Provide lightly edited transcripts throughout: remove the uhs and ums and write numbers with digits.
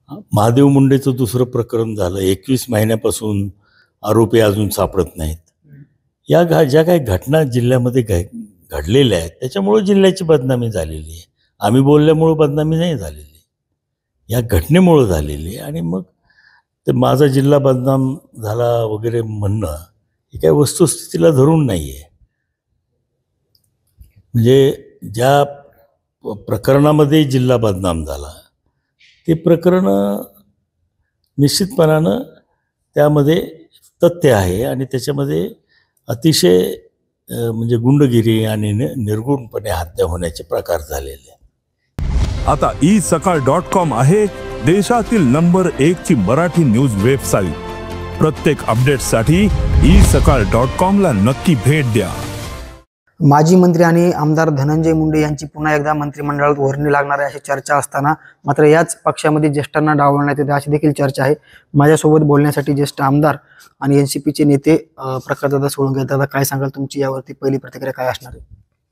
महादेव मुंडेचं दुसरं प्रकरण झालं. 21 महिन्यापासून आरोपी अजून सापडत नाहीत. या ज्या काही घटना जिल्ह्यामध्ये घडलेल्या आहेत त्याच्यामुळे जिल्ह्याची बदनामी झालेली आहे. आम्ही बोलल्यामुळं बदनामी नाही झालेली, या घटनेमुळं झालेली आहे. आणि मग ते माझा जिल्हा बदनाम झाला वगैरे म्हणणं हे काही वस्तुस्थितीला धरून नाही आहे. म्हणजे ज्या प्रकरणामध्ये जिल्हा बदनाम झाला ते प्रकरण निश्चितपणानं त्यामध्ये तथ्य आहे आणि त्याच्यामध्ये अतिशय म्हणजे गुंडगिरी आणि निर्गुणपणे हत्या होण्याचे प्रकार झालेले. आता isakal.com आहे देशातील नंबर 1 ची मराठी न्यूज वेबसाईट. प्रत्येक अपडेटसाठी isakal.com ला नक्की भेट द्या. माजी मंत्री आणि आमदार धनंजय मुंडे यांची पुन्हा एकदा मंत्रिमंडळात वर्णी लागणार आहे अशी चर्चा असताना मात्र याच पक्षामध्ये ज्येष्ठांना डावलण्यात येते अशी देखील चर्चा आहे. माझ्यासोबत बोलण्यासाठी ज्येष्ठ आमदार आणि एनसीपीचे नेते प्रकाशदादा सोळंके. दादा, काय सांगाल, तुमची यावरती पहिली प्रतिक्रिया काय असणार आहे?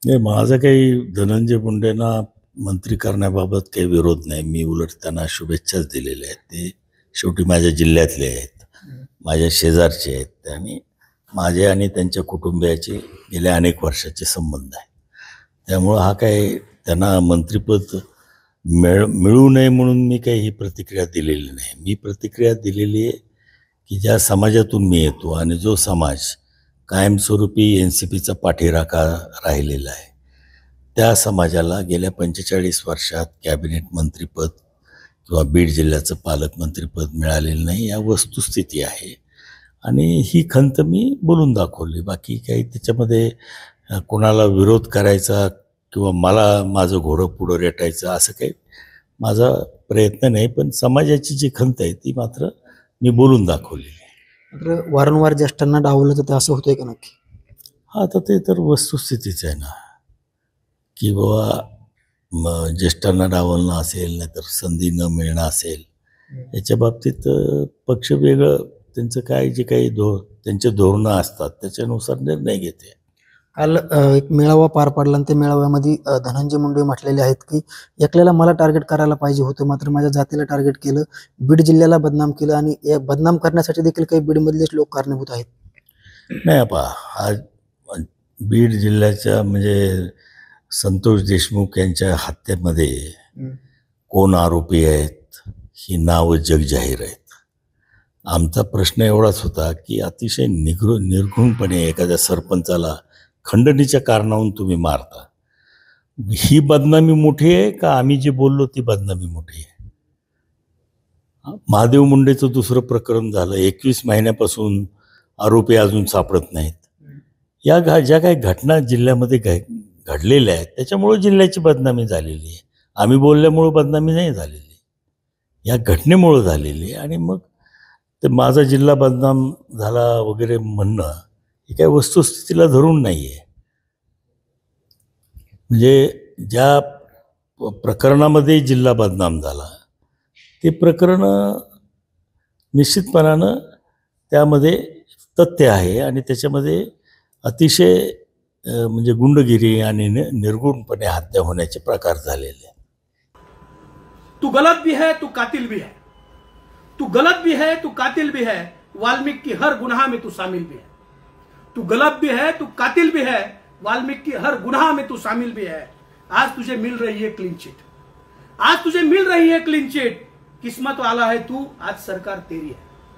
नाही, माझा काही धनंजय मुंडेंना मंत्री करण्याबाबत काही विरोध नाही. मी उलट त्यांना शुभेच्छाच दिलेल्या आहेत. ते शेवटी माझ्या जिल्ह्यातले आहेत, माझ्या शेजारचे आहेत आणि माझे आणि त्यांच्या कुटुंबियाचे गेल्या अनेक वर्षाचे संबंध आहे. त्यामुळं हा काही त्यांना मंत्रिपद मिळू नये म्हणून मी काही ही प्रतिक्रिया दिलेली नाही. मी प्रतिक्रिया दिलेली आहे की ज्या समाजातून मी येतो आणि जो समाज कायमस्वरूपी NCPचा पाठीराखा राहिलेला आहे त्या समाजाला गेल्या 45 वर्षात कॅबिनेट मंत्रिपद किंवा बीड जिल्ह्याचं पालकमंत्रीपद मिळालेलं नाही, या वस्तुस्थिती आहे. आणि ही खंत मी बोलून दाखवली. बाकी काही त्याच्यामध्ये कोणाला विरोध करायचा किंवा मला माझं घोडं पुढं रेटायचं असं काही माझा प्रयत्न नाही. पण समाजाची जी खंत आहे ती मात्र मी बोलून दाखवली. मात्र वारंवार ज्येष्ठांना डावलं तर असं होतंय का नक्की? हा, आता ते तर वस्तुस्थितीच आहे ना की बाबा ज्येष्ठांना डावलणं असेल नाहीतर संधी न मिळणं असेल, याच्या बाबतीत पक्ष वेगळं त्यांचं काय जे काही त्यांचे धोरणं असतात त्याच्यानुसार निर्णय घेते. काल एक मेळावा पार पडला आणि त्या मेळाव्यामध्ये धनंजय मुंडे म्हटलेले आहेत की एकल्याला मला टार्गेट करायला पाहिजे होतं, मात्र माझ्या जातीला टार्गेट केलं, बीड जिल्ह्याला बदनाम केलं आणि या बदनाम करण्यासाठी देखील काही बीडमधलेच लोक कारणीभूत आहेत. नाही पहा, आज बीड जिल्ह्याच्या म्हणजे संतोष देशमुख यांच्या हत्येमध्ये कोण आरोपी आहेत ही नावं जगजाहीर आहेत. आमचा प्रश्न एवढाच होता की अतिशय निर्घृणपणे एखाद्या सरपंचाला खंडणीच्या कारणावरून तुम्ही मारता, ही बदनामी मोठी आहे का आम्ही जे बोललो ती बदनामी मोठी आहे? महादेव मुंडेचं दुसरं प्रकरण झालं. 21 महिन्यापासून आरोपी अजून सापडत नाहीत. या ज्या काही घटना जिल्ह्यामध्ये घडलेल्या आहेत त्याच्यामुळं जिल्ह्याची बदनामी झालेली आहे. आम्ही बोलल्यामुळं बदनामी नाही झालेली, या घटनेमुळं झालेली आहे. आणि मग ते माझा जिल्हा बदनाम झाला वगैरे म्हणणं हे काही वस्तुस्थितीला धरून नाही आहे. म्हणजे ज्या प्रकरणामध्ये जिल्हा बदनाम झाला ते प्रकरण निश्चितपणानं त्यामध्ये तथ्य आहे आणि त्याच्यामध्ये अतिशय म्हणजे गुंडगिरी आणि निर्गुणपणे हत्या होण्याचे प्रकार झालेले. तू गलत भी है, तू कातिल भी है. तू गलत भी है, तू कातिल भी है. वाल्मीकि की हर गुनाह में तू शामिल भी है. तू गलत भी है, तू कातिल भी है. वाल्मीकि की हर गुनाह में तू शामिल भी है. आज तुझे मिल रही है क्लीन चिट. आज तुझे मिल रही है क्लीन चिट. किस्मत वाला है तू, आज सरकार तेरी है.